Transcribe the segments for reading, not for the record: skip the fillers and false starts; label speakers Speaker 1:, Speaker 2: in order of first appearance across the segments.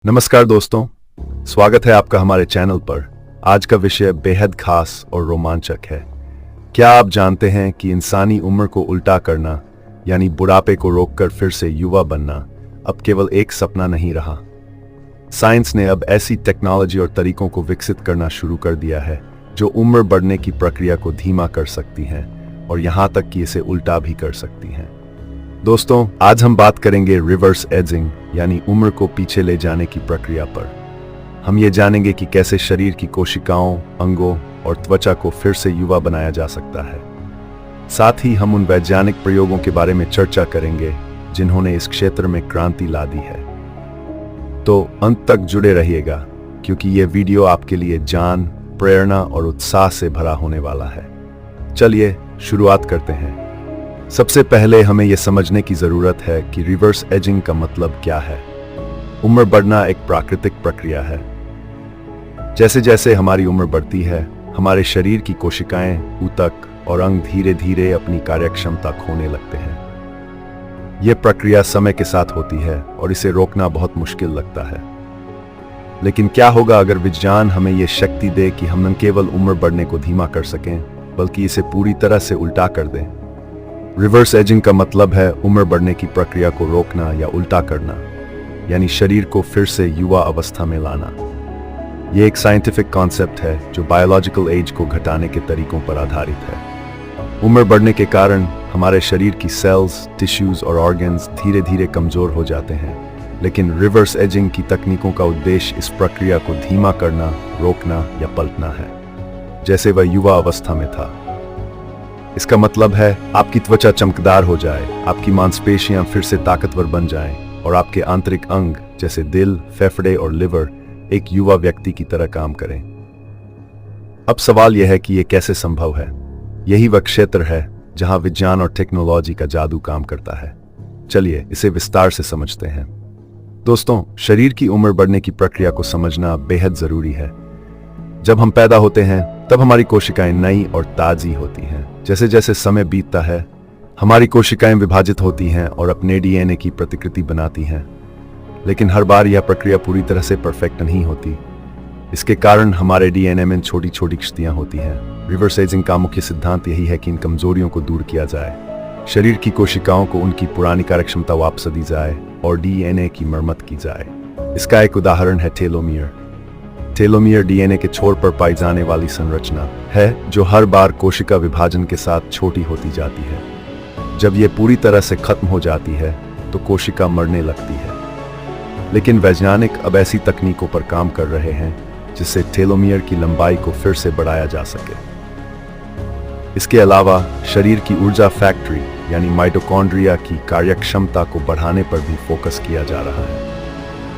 Speaker 1: नमस्कार दोस्तों, स्वागत है आपका हमारे चैनल पर। आज का विषय बेहद खास और रोमांचक है। क्या आप जानते हैं कि इंसानी उम्र को उल्टा करना यानी बुढ़ापे को रोककर फिर से युवा बनना अब केवल एक सपना नहीं रहा। साइंस ने अब ऐसी टेक्नोलॉजी और तरीकों को विकसित करना शुरू कर दिया है जो उम्र बढ़ने की प्रक्रिया को धीमा कर सकती हैं और यहाँ तक कि इसे उल्टा भी कर सकती हैं। दोस्तों, आज हम बात करेंगे रिवर्स एजिंग यानी उम्र को पीछे ले जाने की प्रक्रिया पर। हम ये जानेंगे कि कैसे शरीर की कोशिकाओं, अंगों और त्वचा को फिर से युवा बनाया जा सकता है। साथ ही हम उन वैज्ञानिक प्रयोगों के बारे में चर्चा करेंगे जिन्होंने इस क्षेत्र में क्रांति ला दी है। तो अंत तक जुड़े रहिएगा क्योंकि ये वीडियो आपके लिए जान, प्रेरणा और उत्साह से भरा होने वाला है। चलिए शुरुआत करते हैं। सबसे पहले हमें यह समझने की जरूरत है कि रिवर्स एजिंग का मतलब क्या है। उम्र बढ़ना एक प्राकृतिक प्रक्रिया है। जैसे जैसे हमारी उम्र बढ़ती है, हमारे शरीर की कोशिकाएं, ऊतक और अंग धीरे धीरे अपनी कार्यक्षमता खोने लगते हैं। यह प्रक्रिया समय के साथ होती है और इसे रोकना बहुत मुश्किल लगता है। लेकिन क्या होगा अगर विज्ञान हमें यह शक्ति दे कि हम न केवल उम्र बढ़ने को धीमा कर सकें बल्कि इसे पूरी तरह से उल्टा कर दें। रिवर्स एजिंग का मतलब है उम्र बढ़ने की प्रक्रिया को रोकना या उल्टा करना, यानी शरीर को फिर से युवा अवस्था में लाना। यह एक साइंटिफिक कॉन्सेप्ट है जो बायोलॉजिकल एज को घटाने के तरीकों पर आधारित है। उम्र बढ़ने के कारण हमारे शरीर की सेल्स, टिश्यूज और ऑर्गन्स धीरे धीरे कमजोर हो जाते हैं, लेकिन रिवर्स एजिंग की तकनीकों का उद्देश्य इस प्रक्रिया को धीमा करना, रोकना या पलटना है, जैसे वह युवा अवस्था में था। इसका मतलब है आपकी त्वचा चमकदार हो जाए, आपकी मांसपेशियां फिर से ताकतवर बन जाएं और आपके आंतरिक अंग जैसे दिल, फेफड़े और लिवर एक युवा व्यक्ति की तरह काम करें। अब सवाल यह है कि यह कैसे संभव है। यही वह क्षेत्र है जहां विज्ञान और टेक्नोलॉजी का जादू काम करता है। चलिए इसे विस्तार से समझते हैं। दोस्तों, शरीर की उम्र बढ़ने की प्रक्रिया को समझना बेहद जरूरी है। जब हम पैदा होते हैं तब हमारी कोशिकाएं नई और ताजी होती हैं। जैसे जैसे समय बीतता है, हमारी कोशिकाएं विभाजित होती हैं और अपने डीएनए की प्रतिकृति बनाती हैं। लेकिन हर बार यह प्रक्रिया पूरी तरह से परफेक्ट नहीं होती। इसके कारण हमारे डीएनए में छोटी छोटी क्षतियां होती हैं। रिवर्स एजिंग का मुख्य सिद्धांत यही है कि इन कमजोरियों को दूर किया जाए, शरीर की कोशिकाओं को उनकी पुरानी कार्यक्षमता वापस दी जाए और डीएनए की मरम्मत की जाए। इसका एक उदाहरण है टेलोमियर। टेलोमियर डीएनए के छोर पर पाई जाने वाली संरचना है जो हर बार कोशिका विभाजन के साथ छोटी होती जाती है। जब यह पूरी तरह से खत्म हो जाती है तो कोशिका मरने लगती है। लेकिन वैज्ञानिक अब ऐसी तकनीकों पर काम कर रहे हैं जिससे टेलोमियर की लंबाई को फिर से बढ़ाया जा सके। इसके अलावा शरीर की ऊर्जा फैक्ट्री यानी माइटोकॉन्ड्रिया की कार्यक्षमता को बढ़ाने पर भी फोकस किया जा रहा है।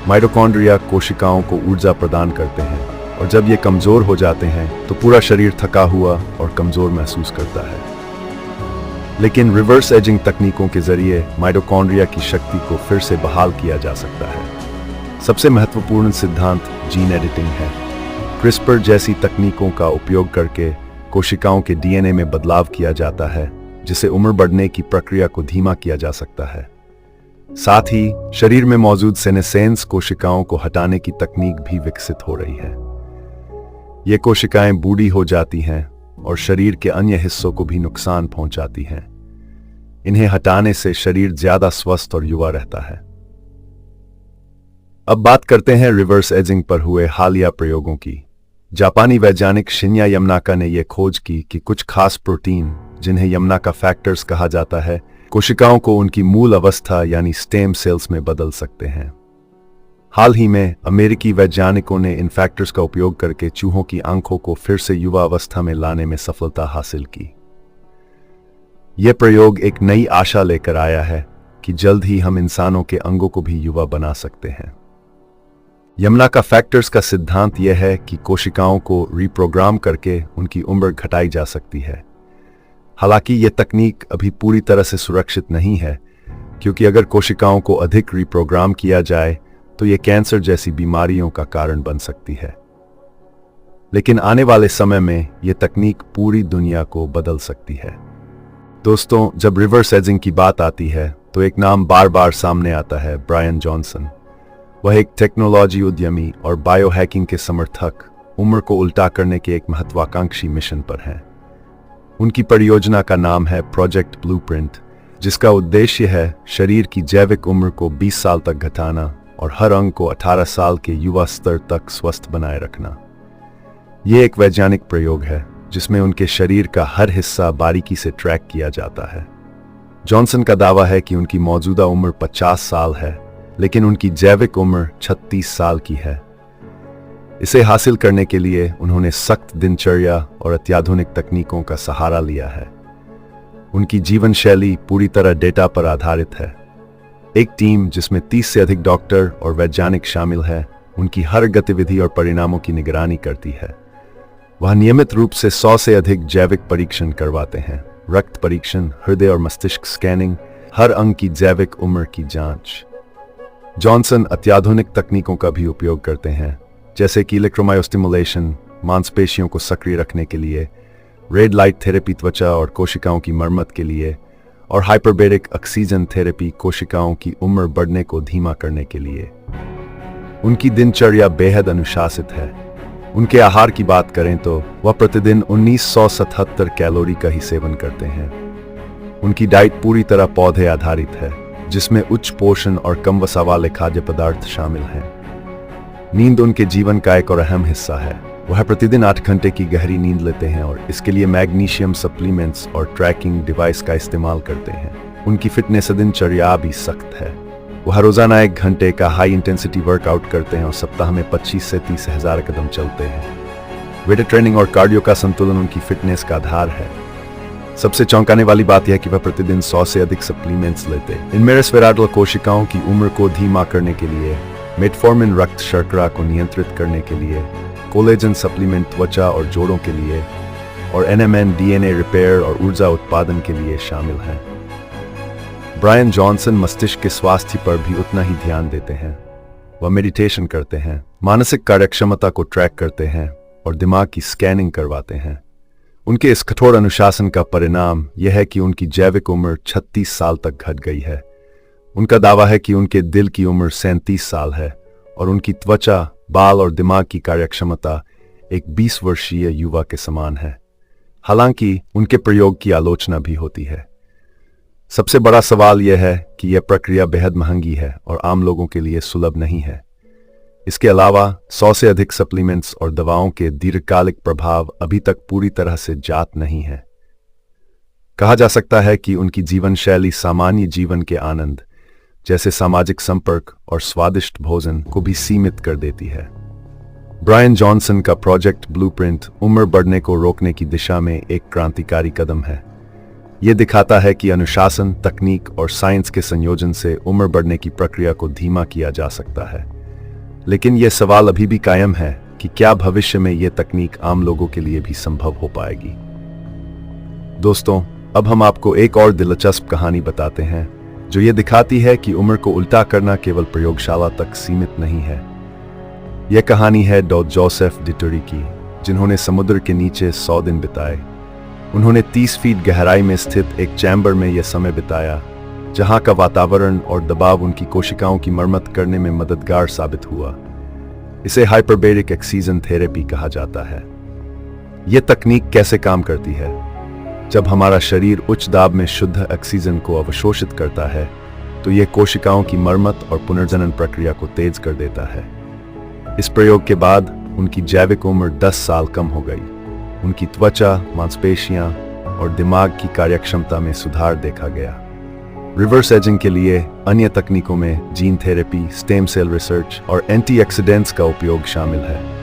Speaker 1: माइटोकॉन्ड्रिया कोशिकाओं को ऊर्जा प्रदान करते हैं और जब ये कमजोर हो जाते हैं तो पूरा शरीर थका हुआ और कमजोर महसूस करता है। लेकिन रिवर्स एजिंग तकनीकों के जरिए माइटोकॉन्ड्रिया की शक्ति को फिर से बहाल किया जा सकता है। सबसे महत्वपूर्ण सिद्धांत जीन एडिटिंग है। क्रिस्पर जैसी तकनीकों का उपयोग करके कोशिकाओं के डीएनए में बदलाव किया जाता है जिससे उम्र बढ़ने की प्रक्रिया को धीमा किया जा सकता है। साथ ही शरीर में मौजूद सेनेसेंस कोशिकाओं को हटाने की तकनीक भी विकसित हो रही है। ये कोशिकाएं बूढ़ी हो जाती हैं और शरीर के अन्य हिस्सों को भी नुकसान पहुंचाती हैं। इन्हें हटाने से शरीर ज्यादा स्वस्थ और युवा रहता है। अब बात करते हैं रिवर्स एजिंग पर हुए हालिया प्रयोगों की। जापानी वैज्ञानिक शिन्या यामानाका ने यह खोज की कि कुछ खास प्रोटीन, जिन्हें यामानाका फैक्टर्स कहा जाता है, कोशिकाओं को उनकी मूल अवस्था यानी स्टेम सेल्स में बदल सकते हैं। हाल ही में अमेरिकी वैज्ञानिकों ने इन फैक्टर्स का उपयोग करके चूहों की आंखों को फिर से युवा अवस्था में लाने में सफलता हासिल की। यह प्रयोग एक नई आशा लेकर आया है कि जल्द ही हम इंसानों के अंगों को भी युवा बना सकते हैं। यामानाका फैक्टर्स का सिद्धांत यह है कि कोशिकाओं को रिप्रोग्राम करके उनकी उम्र घटाई जा सकती है। हालांकि यह तकनीक अभी पूरी तरह से सुरक्षित नहीं है, क्योंकि अगर कोशिकाओं को अधिक रिप्रोग्राम किया जाए तो यह कैंसर जैसी बीमारियों का कारण बन सकती है। लेकिन आने वाले समय में यह तकनीक पूरी दुनिया को बदल सकती है। दोस्तों, जब रिवर्स एजिंग की बात आती है तो एक नाम बार बार सामने आता है, ब्रायन जॉनसन। वह एक टेक्नोलॉजी उद्यमी और बायोहैकिंग के समर्थक उम्र को उल्टा करने के एक महत्वाकांक्षी मिशन पर हैं। उनकी परियोजना का नाम है प्रोजेक्ट ब्लूप्रिंट, जिसका उद्देश्य है शरीर की जैविक उम्र को 20 साल तक घटाना और हर अंग को 18 साल के युवा स्तर तक स्वस्थ बनाए रखना। ये एक वैज्ञानिक प्रयोग है जिसमें उनके शरीर का हर हिस्सा बारीकी से ट्रैक किया जाता है। जॉनसन का दावा है कि उनकी मौजूदा उम्र 50 साल है, लेकिन उनकी जैविक उम्र 36 साल की है। इसे हासिल करने के लिए उन्होंने सख्त दिनचर्या और अत्याधुनिक तकनीकों का सहारा लिया है। उनकी जीवन शैली पूरी तरह डेटा पर आधारित है। एक टीम जिसमें 30 से अधिक डॉक्टर और वैज्ञानिक शामिल है, उनकी हर गतिविधि और परिणामों की निगरानी करती है। वह नियमित रूप से 100 से अधिक जैविक परीक्षण करवाते हैं, रक्त परीक्षण, हृदय और मस्तिष्क स्कैनिंग, हर अंग की जैविक उम्र की जांच। जॉनसन अत्याधुनिक तकनीकों का भी उपयोग करते हैं, जैसे कि इलेक्ट्रोमायोस्टिमुलेशन मांसपेशियों को सक्रिय रखने के लिए, रेड लाइट थेरेपी त्वचा और कोशिकाओं की मरम्मत के लिए, और हाइपरबेरिक ऑक्सीजन थेरेपी कोशिकाओं की उम्र बढ़ने को धीमा करने के लिए। उनकी दिनचर्या बेहद अनुशासित है। उनके आहार की बात करें तो वह प्रतिदिन 1977 कैलोरी का ही सेवन करते हैं। उनकी डाइट पूरी तरह पौधे आधारित है, जिसमें उच्च पोषण और कम वसा वाले खाद्य पदार्थ शामिल हैं। नींद उनके जीवन का एक और अहम हिस्सा है। वह प्रतिदिन 8 घंटे की गहरी नींद लेते हैं और इसके लिए मैग्नीशियम सप्लीमेंट्स और ट्रैकिंग डिवाइस का इस्तेमाल करते हैं। उनकी फिटनेस दिनचर्या भी सख्त है। वह रोजाना 1 घंटे का हाई इंटेंसिटी वर्कआउट करते हैं और सप्ताह में 25 से 30 हजार कदम चलते हैं। वेट ट्रेनिंग और कार्डियो का संतुलन उनकी फिटनेस का आधार है। सबसे चौंकाने वाली बात यह है कि वह प्रतिदिन 100 से अधिक सप्लीमेंट्स लेते हैं। इनमें रेस्वेराट्रल कोशिकाओं की उम्र को धीमा करने के लिए, मेटफॉर्मिन रक्त शर्करा को नियंत्रित करने के लिए, कोलेजन सप्लीमेंट त्वचा और जोड़ों के लिए, और NMN DNA रिपेयर और ऊर्जा उत्पादन के लिए शामिल हैं। ब्रायन जॉनसन मस्तिष्क के स्वास्थ्य पर भी उतना ही ध्यान देते हैं। वह मेडिटेशन करते हैं, मानसिक कार्यक्षमता को ट्रैक करते हैं और दिमाग की स्कैनिंग करवाते हैं। उनके इस कठोर अनुशासन का परिणाम यह है कि उनकी जैविक उम्र 36 साल तक घट गई है। उनका दावा है कि उनके दिल की उम्र 37 साल है और उनकी त्वचा, बाल और दिमाग की कार्यक्षमता एक 20 वर्षीय युवा के समान है। हालांकि उनके प्रयोग की आलोचना भी होती है। सबसे बड़ा सवाल यह है कि यह प्रक्रिया बेहद महंगी है और आम लोगों के लिए सुलभ नहीं है। इसके अलावा 100 से अधिक सप्लीमेंट्स और दवाओं के दीर्घकालिक प्रभाव अभी तक पूरी तरह से ज्ञात नहीं है। कहा जा सकता है कि उनकी जीवन शैली सामान्य जीवन के आनंद, जैसे सामाजिक संपर्क और स्वादिष्ट भोजन, को भी सीमित कर देती है। ब्रायन जॉनसन का प्रोजेक्ट ब्लूप्रिंट उम्र बढ़ने को रोकने की दिशा में एक क्रांतिकारी कदम है। यह दिखाता है कि अनुशासन, तकनीक और साइंस के संयोजन से उम्र बढ़ने की प्रक्रिया को धीमा किया जा सकता है। लेकिन यह सवाल अभी भी कायम है कि क्या भविष्य में यह तकनीक आम लोगों के लिए भी संभव हो पाएगी। दोस्तों, अब हम आपको एक और दिलचस्प कहानी बताते हैं जो ये दिखाती है कि उम्र को उल्टा करना केवल प्रयोगशाला तक सीमित नहीं है। यह कहानी है डॉ जोसेफ डिटोरी की, जिन्होंने समुद्र के नीचे 100 दिन बिताए। उन्होंने 30 फीट गहराई में स्थित एक चैम्बर में यह समय बिताया, जहां का वातावरण और दबाव उनकी कोशिकाओं की मरम्मत करने में मददगार साबित हुआ। इसे हाइपरबेरिक ऑक्सीजन थेरेपी कहा जाता है। यह तकनीक कैसे काम करती है? जब हमारा शरीर उच्च दाब में शुद्ध ऑक्सीजन को अवशोषित करता है, तो यह कोशिकाओं की मरम्मत और पुनर्जनन प्रक्रिया को तेज कर देता है। इस प्रयोग के बाद उनकी जैविक उम्र 10 साल कम हो गई। उनकी त्वचा, मांसपेशियां और दिमाग की कार्यक्षमता में सुधार देखा गया। रिवर्स एजिंग के लिए अन्य तकनीकों में gene therapy, stem cell research और एंटीऑक्सीडेंट्स का उपयोग शामिल है।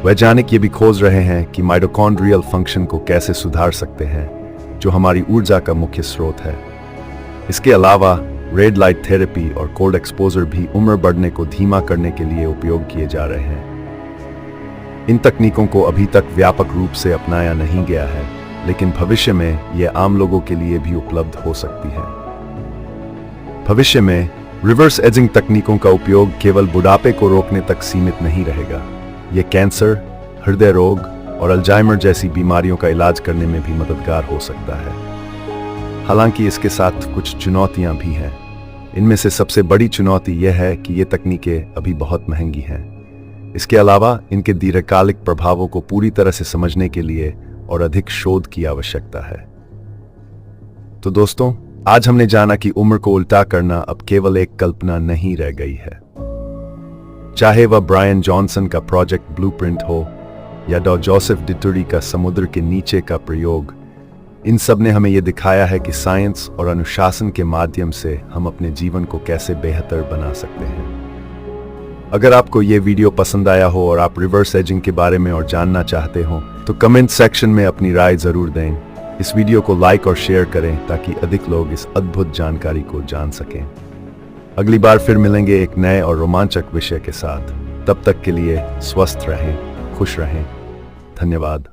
Speaker 1: वैज्ञानिक ये भी खोज रहे हैं कि माइटोकॉन्ड्रियल फंक्शन को कैसे सुधार सकते हैं, जो हमारी ऊर्जा का मुख्य स्रोत है। इसके अलावा रेड लाइट थेरेपी और कोल्ड एक्सपोजर भी उम्र बढ़ने को धीमा करने के लिए उपयोग किए जा रहे हैं। इन तकनीकों को अभी तक व्यापक रूप से अपनाया नहीं गया है, लेकिन भविष्य में यह आम लोगों के लिए भी उपलब्ध हो सकती है। भविष्य में रिवर्स एजिंग तकनीकों का उपयोग केवल बुढ़ापे को रोकने तक सीमित नहीं रहेगा। यह कैंसर, हृदय रोग और अल्जाइमर जैसी बीमारियों का इलाज करने में भी मददगार हो सकता है। हालांकि इसके साथ कुछ चुनौतियां भी हैं। इनमें से सबसे बड़ी चुनौती यह है कि ये तकनीकें अभी बहुत महंगी हैं। इसके अलावा इनके दीर्घकालिक प्रभावों को पूरी तरह से समझने के लिए और अधिक शोध की आवश्यकता है। तो दोस्तों, आज हमने जाना कि उम्र को उल्टा करना अब केवल एक कल्पना नहीं रह गई है। चाहे वह ब्रायन जॉनसन का प्रोजेक्ट ब्लूप्रिंट हो या डॉ जोसेफ डिटूरी का समुद्र के नीचे का प्रयोग, इन सब ने हमें यह दिखाया है कि साइंस और अनुशासन के माध्यम से हम अपने जीवन को कैसे बेहतर बना सकते हैं। अगर आपको यह वीडियो पसंद आया हो और आप रिवर्स एजिंग के बारे में और जानना चाहते हो तो कमेंट सेक्शन में अपनी राय जरूर दें। इस वीडियो को लाइक और शेयर करें ताकि अधिक लोग इस अद्भुत जानकारी को जान सकें। अगली बार फिर मिलेंगे एक नए और रोमांचक विषय के साथ। तब तक के लिए स्वस्थ रहें, खुश रहें। धन्यवाद।